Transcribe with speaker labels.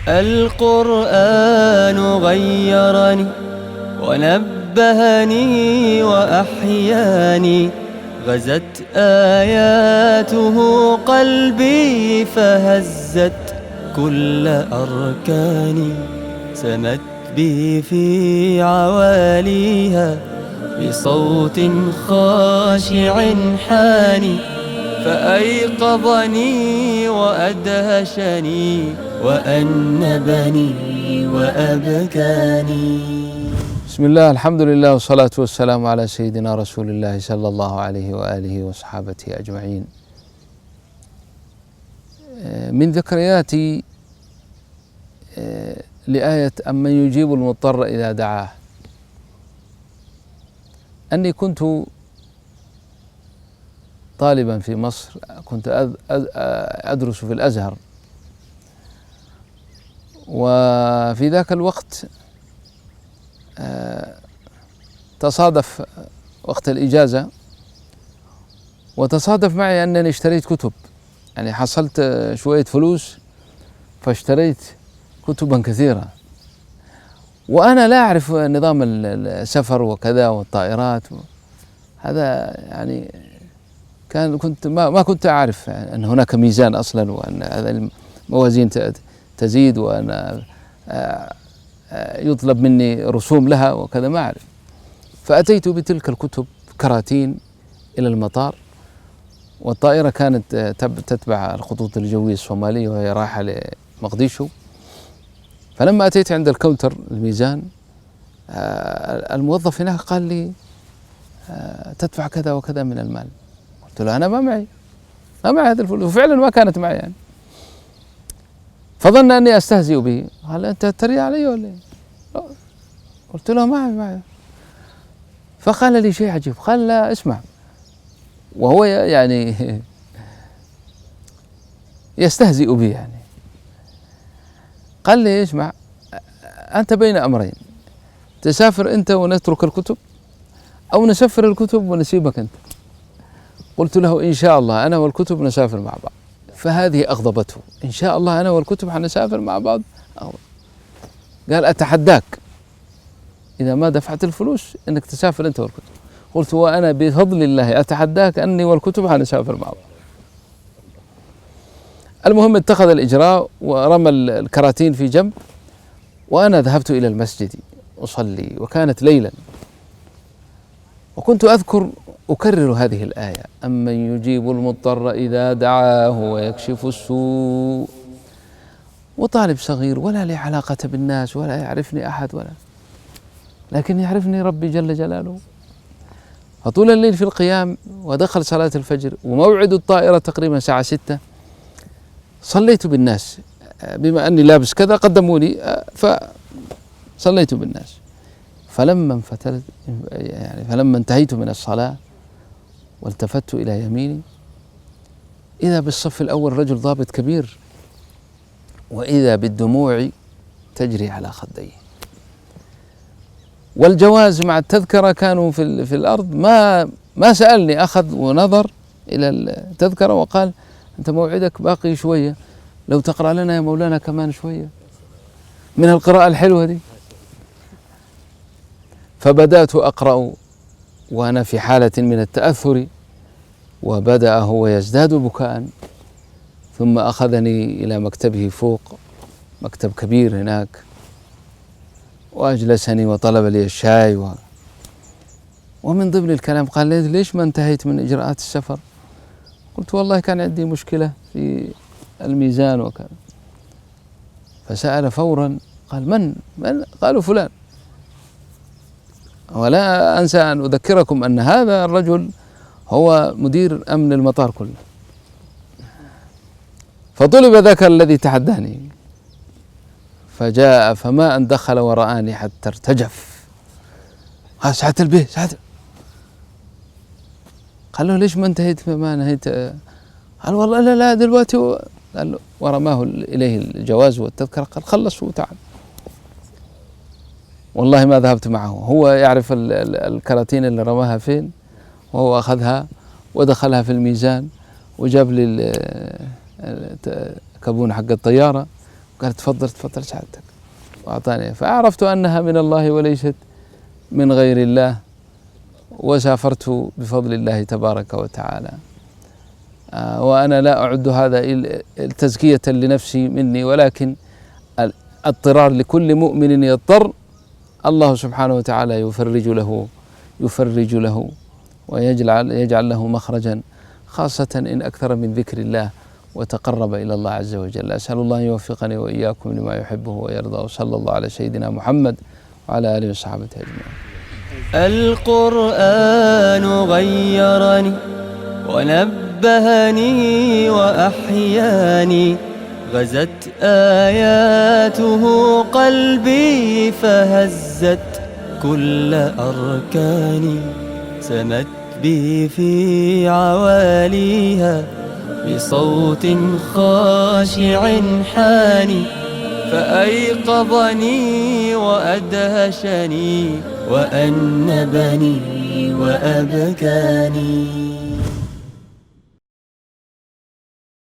Speaker 1: القرآن غيرني ونبهني وأحياني، غزت آياته قلبي فهزت كل أركاني، سمت بي في عواليها بصوت خاشع حاني، فأيقظني وأدهشني وأنبني وأبكاني.
Speaker 2: بسم الله، الحمد لله، والصلاة والسلام على سيدنا رسول الله صلى الله عليه وآله وصحابته أجمعين. من ذكرياتي لآية أمن يجيب المضطر إذا دعاه، أني كنت طالبا في مصر، كنت أدرس في الأزهر، وفي ذاك الوقت تصادف وقت الإجازة، وتصادف معي أنني اشتريت كتب، يعني حصلت شوية فلوس فاشتريت كتبا كثيرة، وأنا لا أعرف نظام السفر وكذا والطائرات، هذا يعني ما كنت أعرف أن هناك ميزان أصلا، وأن هذا الموازين تزيد، وأن يطلب مني رسوم لها وكذا، ما أعرف. فأتيت بتلك الكتب كراتين إلى المطار، والطائرة كانت تتبع الخطوط الجوية الصومالية وهي رايحة لمقديشو. فلما أتيت عند الكاونتر الميزان، الموظف هناك قال لي تدفع كذا وكذا من المال. قلت له أنا ما معي هذا الفلوس، وفعلا ما كانت معي يعني. فظن أني أستهزئ به، قال أنت تتريق علي ولا إيه؟ قلت له معي. فقال لي شيء عجيب، قال لا اسمع، وهو يعني يستهزئ بي يعني. قال لي اسمع، أنت بين أمرين، تسافر أنت ونترك الكتب، أو نسفر الكتب ونسيبك أنت. قلت له إن شاء الله أنا والكتب نسافر مع بعض. فهذه أغضبته، إن شاء الله أنا والكتب حنسافر مع بعض. قال أتحداك إذا ما دفعت الفلوس أنك تسافر أنت والكتب. قلت وأنا بفضل الله أتحداك أني والكتب حنسافر مع بعض. المهم اتخذ الإجراء ورمى الكراتين في جنب، وأنا ذهبت إلى المسجد أصلي، وكانت ليلا، وكنت أكرر هذه الآية: أمن يجيب المضطر إذا دعاه ويكشف السوء. وطالب صغير ولا لي علاقة بالناس ولا يعرفني أحد، لكن يعرفني ربي جل جلاله. فطول الليل في القيام، ودخل صلاة الفجر، وموعد الطائرة تقريبا الساعة 6، صليت بالناس، بما أني لابس كذا قدموني، فصليت بالناس. فلما انتهيت من الصلاة والتفت إلى يميني، إذا بالصف الأول رجل ضابط كبير، وإذا بالدموع تجري على خديه، والجواز مع التذكرة كانوا في الأرض. ما سألني، أخذ ونظر إلى التذكرة وقال أنت موعدك باقي شوية، لو تقرأ لنا يا مولانا كمان شوية من القراءة الحلوة دي. فبدأت أقرأ وأنا في حالة من التأثر، وبدأ هو يزداد بكاء، ثم أخذني إلى مكتبه فوق، مكتب كبير هناك، وأجلسني وطلب لي الشاي، ومن ضمن الكلام قال لي ليش ما انتهيت من إجراءات السفر؟ قلت والله كان عندي مشكلة في الميزان وكذا. فسأل فورا، قال من؟ قالوا فلان. ولا أنسى أن أذكركم أن هذا الرجل هو مدير أمن المطار كله. فطلب ذاك الذي تحداني، فجاء، فما أن دخل ورآني حتى ارتجف. قال سعادة البيه، قال له ليش ما انتهيت؟ ما نهيت؟ قال والله لا دلوقتي. قال له، ورماه إليه الجواز والتذكرة، قال خلص وتعال. والله ما ذهبت معه، هو يعرف الكراتين اللي رماها فين، وهو أخذها ودخلها في الميزان، وجاب لي الكابون حق الطيارة قال تفضل سعادتك، وأعطاني، فعرفت أنها من الله وليست من غير الله، وسافرت بفضل الله تبارك وتعالى. وأنا لا أعد هذا تزكية لنفسي مني، ولكن اضطرار لكل مؤمن يضطر، الله سبحانه وتعالى يفرج له ويجعل له مخرجا، خاصة إن أكثر من ذكر الله وتقرب إلى الله عز وجل. أسأل الله أن يوفقني وإياكم لما يحبه ويرضى، وصلى الله على سيدنا محمد وعلى آله وصحبه أجمعين.
Speaker 1: القرآن غيرني ونبهني وأحياني، غزت آياته قلبي فهزت كل أركاني، سمت بي في عواليها بصوت خاشع حاني، فأيقظني وأدهشني وأنبني وأبكاني.